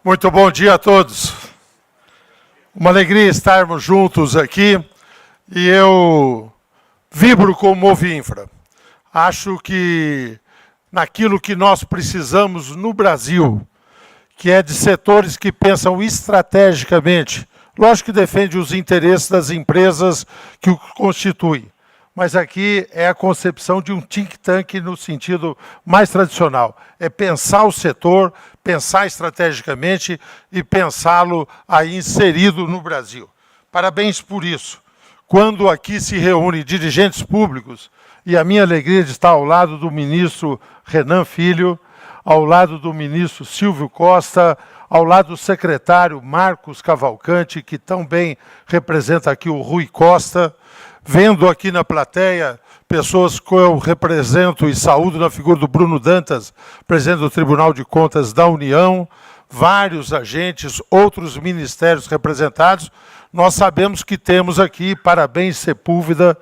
Muito bom dia a todos. Uma alegria estarmos juntos aqui e eu vibro com o Movinfra. Acho que naquilo que nós precisamos no Brasil, que é de setores que pensam estrategicamente, lógico que defende os interesses das empresas que o constituem, mas aqui é a concepção de um think tank no sentido mais tradicional. É pensar o setor, pensar estrategicamente e pensá-lo aí inserido no Brasil. Parabéns por isso. Quando aqui se reúnem dirigentes públicos, e a minha alegria de estar ao lado do ministro Renan Filho, ao lado do ministro Silvio Costa, ao lado do secretário Marcos Cavalcante, que tão bem representa aqui o Rui Costa, vendo aqui na plateia pessoas que eu represento e saúdo na figura do Bruno Dantas, presidente do Tribunal de Contas da União, vários agentes, outros ministérios representados, nós sabemos que temos aqui, parabéns Sepúlveda,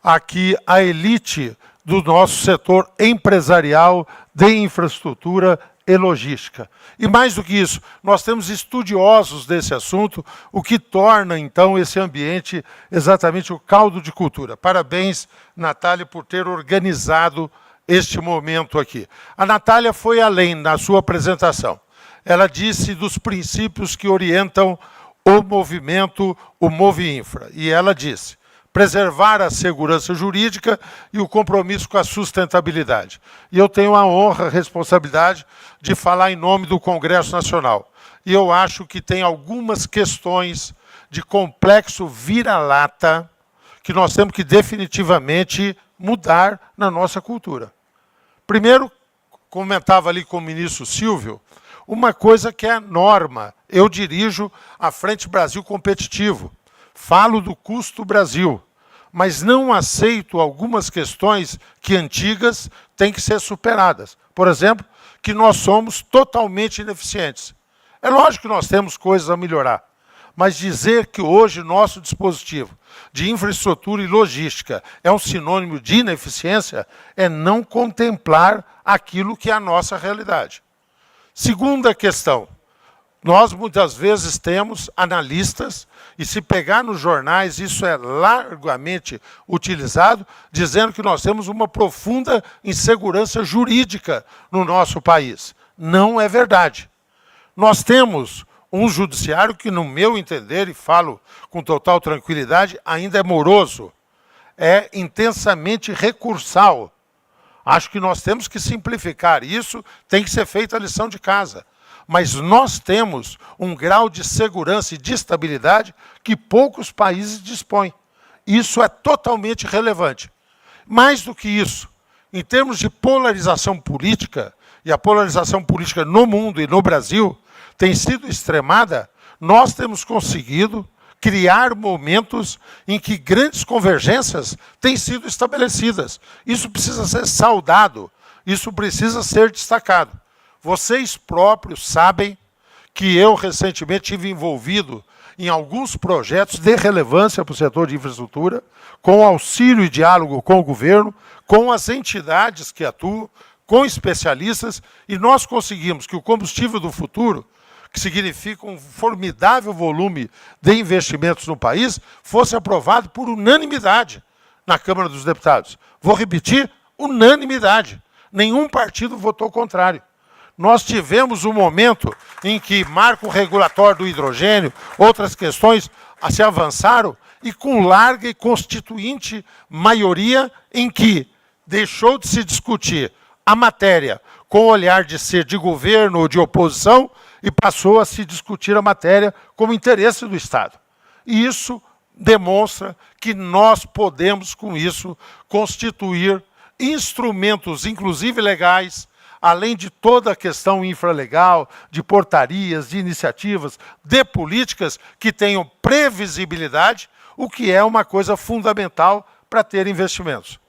aqui a elite do nosso setor empresarial de infraestrutura e logística. E mais do que isso, nós temos estudiosos desse assunto, o que torna, então, esse ambiente exatamente o caldo de cultura. Parabéns, Natália, por ter organizado este momento aqui. A Natália foi além na sua apresentação. Ela disse dos princípios que orientam o movimento, o Movinfra. E ela disse: preservar a segurança jurídica e o compromisso com a sustentabilidade. E eu tenho a honra, a responsabilidade de falar em nome do Congresso Nacional. E eu acho que tem algumas questões de complexo vira-lata que nós temos que definitivamente mudar na nossa cultura. Primeiro, comentava ali com o ministro Silvio, uma coisa que é norma. Eu dirijo a Frente Brasil Competitivo. Falo do custo Brasil, mas não aceito algumas questões que antigas têm que ser superadas. Por exemplo, que nós somos totalmente ineficientes. É lógico que nós temos coisas a melhorar, mas dizer que hoje nosso dispositivo de infraestrutura e logística é um sinônimo de ineficiência é não contemplar aquilo que é a nossa realidade. Segunda questão. Nós, muitas vezes, temos analistas, e se pegar nos jornais, isso é largamente utilizado, dizendo que nós temos uma profunda insegurança jurídica no nosso país. Não é verdade. Nós temos um judiciário que, no meu entender, e falo com total tranquilidade, ainda é moroso, é intensamente recursal. Acho que nós temos que simplificar isso, tem que ser feita a lição de casa. Mas nós temos um grau de segurança e de estabilidade que poucos países dispõem. Isso é totalmente relevante. Mais do que isso, em termos de polarização política, e a polarização política no mundo e no Brasil tem sido extremada, nós temos conseguido criar momentos em que grandes convergências têm sido estabelecidas. Isso precisa ser saudado, isso precisa ser destacado. Vocês próprios sabem que eu recentemente estive envolvido em alguns projetos de relevância para o setor de infraestrutura, com auxílio e diálogo com o governo, com as entidades que atuam, com especialistas, e nós conseguimos que o combustível do futuro, que significa um formidável volume de investimentos no país, fosse aprovado por unanimidade na Câmara dos Deputados. Vou repetir, unanimidade. Nenhum partido votou contrário. Nós tivemos um momento em que marco regulatório do hidrogênio, outras questões se avançaram, e com larga e constituinte maioria em que deixou de se discutir a matéria com o olhar de ser de governo ou de oposição e passou a se discutir a matéria como interesse do Estado. E isso demonstra que nós podemos, com isso, constituir instrumentos, inclusive legais, além de toda a questão infralegal, de portarias, de iniciativas, de políticas que tenham previsibilidade, o que é uma coisa fundamental para ter investimentos.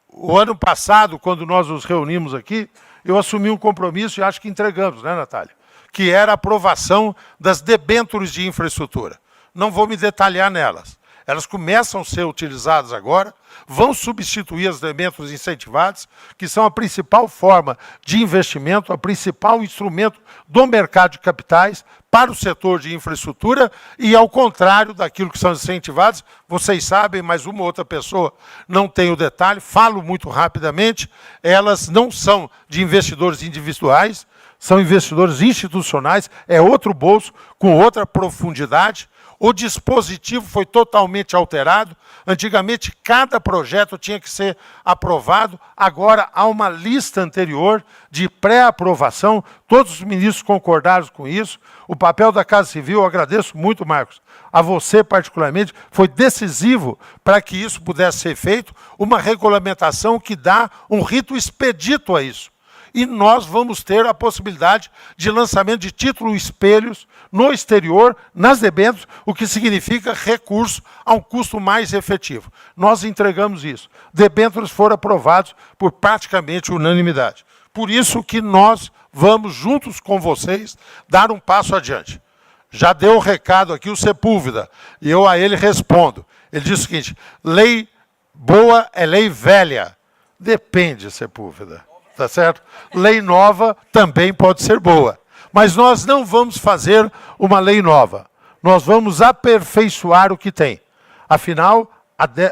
O ano passado, quando nós nos reunimos aqui, eu assumi um compromisso, e acho que entregamos, né, Natália? Que era a aprovação das debêntures de infraestrutura. Não vou me detalhar nelas. elas começam a ser utilizadas agora, vão substituir as debêntures incentivadas, que são a principal forma de investimento, o principal instrumento do mercado de capitais para o setor de infraestrutura, e ao contrário daquilo que são incentivados, vocês sabem, mas uma outra pessoa não tem o detalhe, falo muito rapidamente, elas não são de investidores individuais, são investidores institucionais, é outro bolso, com outra profundidade. O dispositivo foi totalmente alterado. Antigamente, cada projeto tinha que ser aprovado. Agora, há uma lista anterior de pré-aprovação. Todos os ministros concordaram com isso. O papel da Casa Civil, eu agradeço muito, Marcos, a você particularmente, foi decisivo para que isso pudesse ser feito. Uma regulamentação que dá um rito expedito a isso. E nós vamos ter a possibilidade de lançamento de títulos espelhos no exterior, nas debêntures, o que significa recurso a um custo mais efetivo. Nós entregamos isso. Debêntures foram aprovados por praticamente unanimidade. Por isso que nós vamos, juntos com vocês, dar um passo adiante. Já deu o recado aqui o Sepúlveda, e eu a ele respondo. Ele diz o seguinte: lei boa é lei velha. Depende, Sepúlveda. Tá certo? Lei nova também pode ser boa. Mas nós não vamos fazer uma lei nova. Nós vamos aperfeiçoar o que tem. Afinal,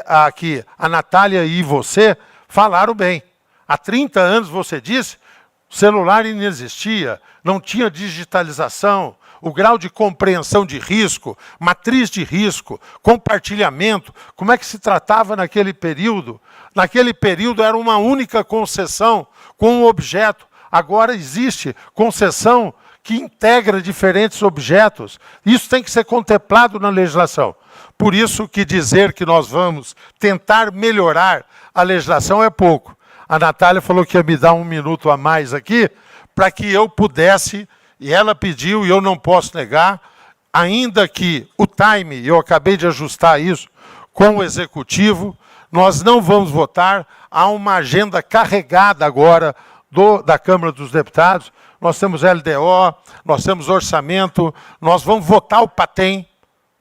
aqui, a Natália e você falaram bem. Há 30 anos, você disse, o celular inexistia, não tinha digitalização, o grau de compreensão de risco, matriz de risco, compartilhamento, como é que se tratava naquele período? Naquele período era uma única concessão com um objeto. Agora existe concessão que integra diferentes objetos. Isso tem que ser contemplado na legislação. Por isso que dizer que nós vamos tentar melhorar a legislação é pouco. A Natália falou que ia me dar 1 minuto a mais aqui para que eu pudesse, e ela pediu, e eu não posso negar, ainda que o time, eu acabei de ajustar isso com o Executivo, nós não vamos votar, há uma agenda carregada agora da Câmara dos Deputados, nós temos LDO, nós temos orçamento, nós vamos votar o PATEM,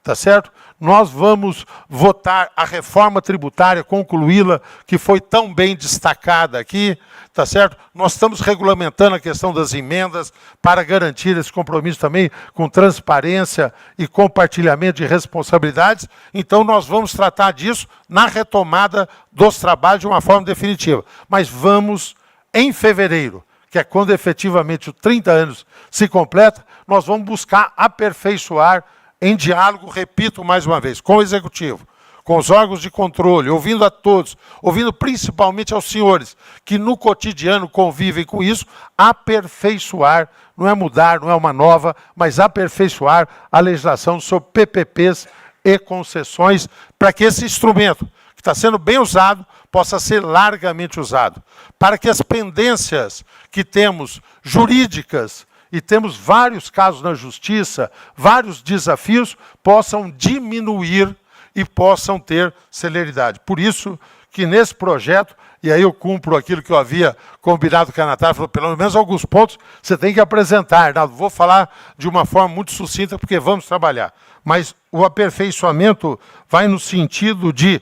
tá certo? Nós vamos votar a reforma tributária, concluí-la, que foi tão bem destacada aqui, tá certo? Nós estamos regulamentando a questão das emendas para garantir esse compromisso também com transparência e compartilhamento de responsabilidades. Então, nós vamos tratar disso na retomada dos trabalhos de uma forma definitiva. Mas vamos, em fevereiro, que é quando efetivamente os 30 anos se completa, nós vamos buscar aperfeiçoar em diálogo, repito mais uma vez, com o Executivo, com os órgãos de controle, ouvindo a todos, ouvindo principalmente aos senhores, que no cotidiano convivem com isso, aperfeiçoar, não é mudar, não é uma nova, mas aperfeiçoar a legislação sobre PPPs e concessões, para que esse instrumento, que está sendo bem usado, possa ser largamente usado, para que as pendências que temos jurídicas, e temos vários casos na justiça, vários desafios, possam diminuir e possam ter celeridade. Por isso que nesse projeto, e aí eu cumpro aquilo que eu havia combinado com a Natália, falou, pelo menos alguns pontos você tem que apresentar. Arnaldo, vou falar de uma forma muito sucinta, porque vamos trabalhar. Mas o aperfeiçoamento vai no sentido de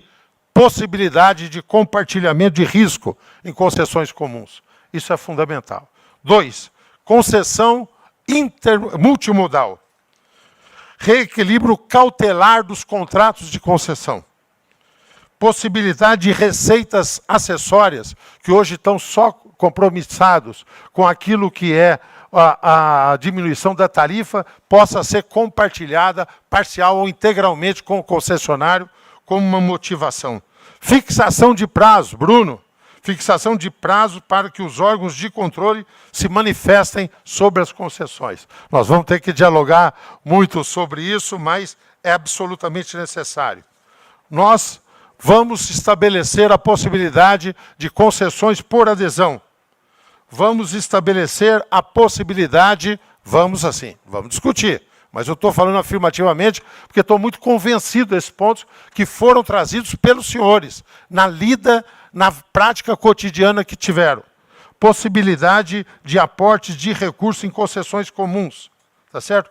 possibilidade de compartilhamento de risco em concessões comuns. Isso é fundamental. 2, concessão multimodal. Reequilíbrio cautelar dos contratos de concessão. Possibilidade de receitas acessórias, que hoje estão só compromissados com aquilo que é a diminuição da tarifa, possa ser compartilhada parcial ou integralmente com o concessionário, como uma motivação. Fixação de prazo, Bruno. Fixação de prazo para que os órgãos de controle se manifestem sobre as concessões. Nós vamos ter que dialogar muito sobre isso, mas é absolutamente necessário. Nós vamos estabelecer a possibilidade de concessões por adesão. Vamos estabelecer a possibilidade, vamos discutir. Mas eu estou falando afirmativamente porque estou muito convencido desses pontos que foram trazidos pelos senhores na lida, na prática cotidiana que tiveram. Possibilidade de aportes de recursos em concessões comuns, tá certo?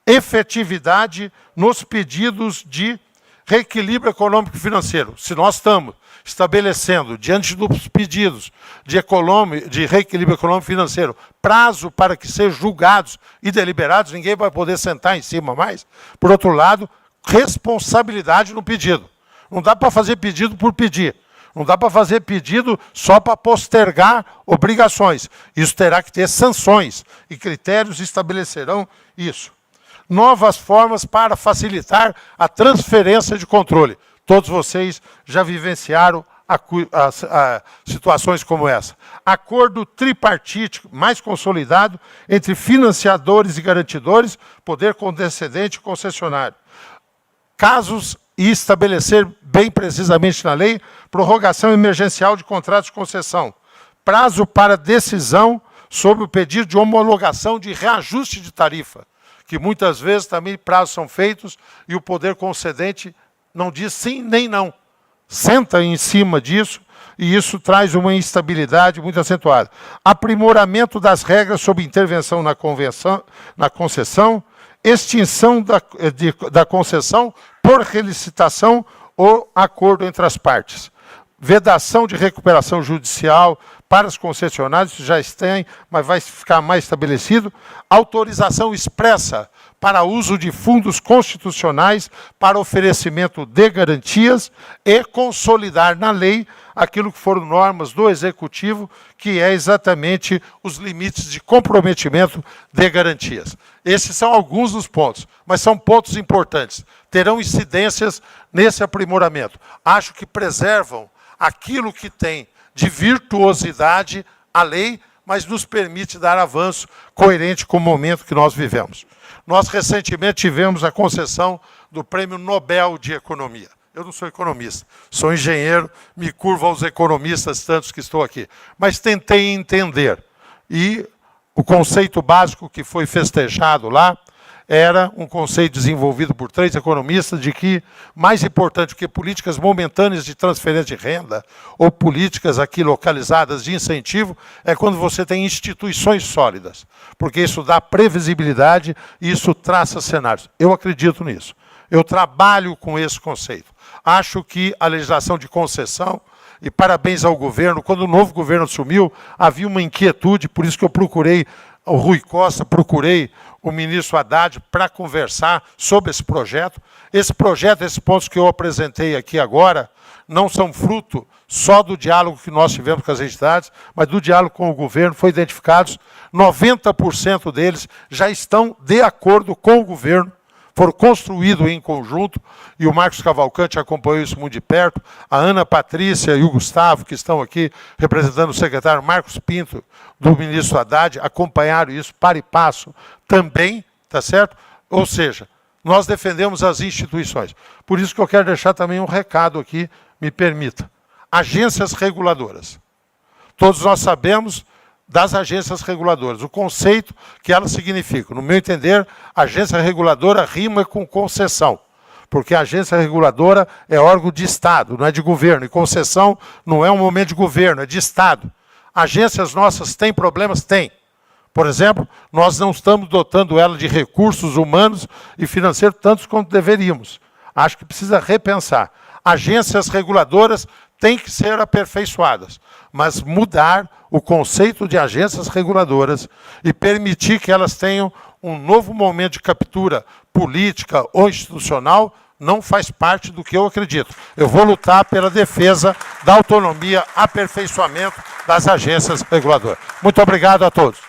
Efetividade nos pedidos de Reequilíbrio econômico e financeiro. Se nós estamos estabelecendo, diante dos pedidos de reequilíbrio econômico e financeiro, prazo para que sejam julgados e deliberados, ninguém vai poder sentar em cima mais. Por outro lado, responsabilidade no pedido. Não dá para fazer pedido por pedir. Não dá para fazer pedido só para postergar obrigações. Isso terá que ter sanções e critérios estabelecerão isso. Novas formas para facilitar a transferência de controle. Todos vocês já vivenciaram situações como essa. Acordo tripartite mais consolidado entre financiadores e garantidores, poder concedente e concessionário. Casos e estabelecer bem precisamente na lei, prorrogação emergencial de contratos de concessão. Prazo para decisão sobre o pedido de homologação de reajuste de tarifa, que muitas vezes também prazos são feitos e o poder concedente não diz sim nem não. Senta em cima disso e isso traz uma instabilidade muito acentuada. Aprimoramento das regras sobre intervenção na concessão, extinção da concessão por relicitação ou acordo entre as partes. Vedação de recuperação judicial para os concessionários, isso já tem, mas vai ficar mais estabelecido. Autorização expressa para uso de fundos constitucionais para oferecimento de garantias e consolidar na lei aquilo que foram normas do Executivo, que é exatamente os limites de comprometimento de garantias. Esses são alguns dos pontos, mas são pontos importantes. Terão incidências nesse aprimoramento. Acho que preservam aquilo que tem de virtuosidade a lei, mas nos permite dar avanço coerente com o momento que nós vivemos. Nós recentemente tivemos a concessão do Prêmio Nobel de Economia. Eu não sou economista, sou engenheiro, me curvo aos economistas tantos que estou aqui. Mas tentei entender. E o conceito básico que foi festejado lá era um conceito desenvolvido por 3 economistas de que, mais importante que políticas momentâneas de transferência de renda ou políticas aqui localizadas de incentivo, é quando você tem instituições sólidas, porque isso dá previsibilidade e isso traça cenários. Eu acredito nisso. Eu trabalho com esse conceito. Acho que a legislação de concessão, e parabéns ao governo, quando o novo governo assumiu, havia uma inquietude, por isso que eu procurei o Rui Costa, procurei o ministro Haddad para conversar sobre esse projeto. Esse projeto, esses pontos que eu apresentei aqui agora, não são fruto só do diálogo que nós tivemos com as entidades, mas do diálogo com o governo. Foram identificados 90% deles já estão de acordo com o governo, foram construídos em conjunto, e o Marcos Cavalcante acompanhou isso muito de perto, a Ana Patrícia e o Gustavo, que estão aqui representando o secretário Marcos Pinto, do ministro Haddad, acompanharam isso para e passo também, tá certo? Ou seja, nós defendemos as instituições. Por isso que eu quero deixar também um recado aqui, me permita. Agências reguladoras. Todos nós sabemos das agências reguladoras, o conceito que elas significam. No meu entender, agência reguladora rima com concessão, porque a agência reguladora é órgão de Estado, não é de governo, e concessão não é um momento de governo, é de Estado. Agências nossas têm problemas? Tem. Por exemplo, nós não estamos dotando ela de recursos humanos e financeiros tantos quanto deveríamos. Acho que precisa repensar. Agências reguladoras têm que ser aperfeiçoadas, mas mudar o conceito de agências reguladoras e permitir que elas tenham um novo momento de captura política ou institucional não faz parte do que eu acredito. Eu vou lutar pela defesa da autonomia, aperfeiçoamento das agências reguladoras. Muito obrigado a todos.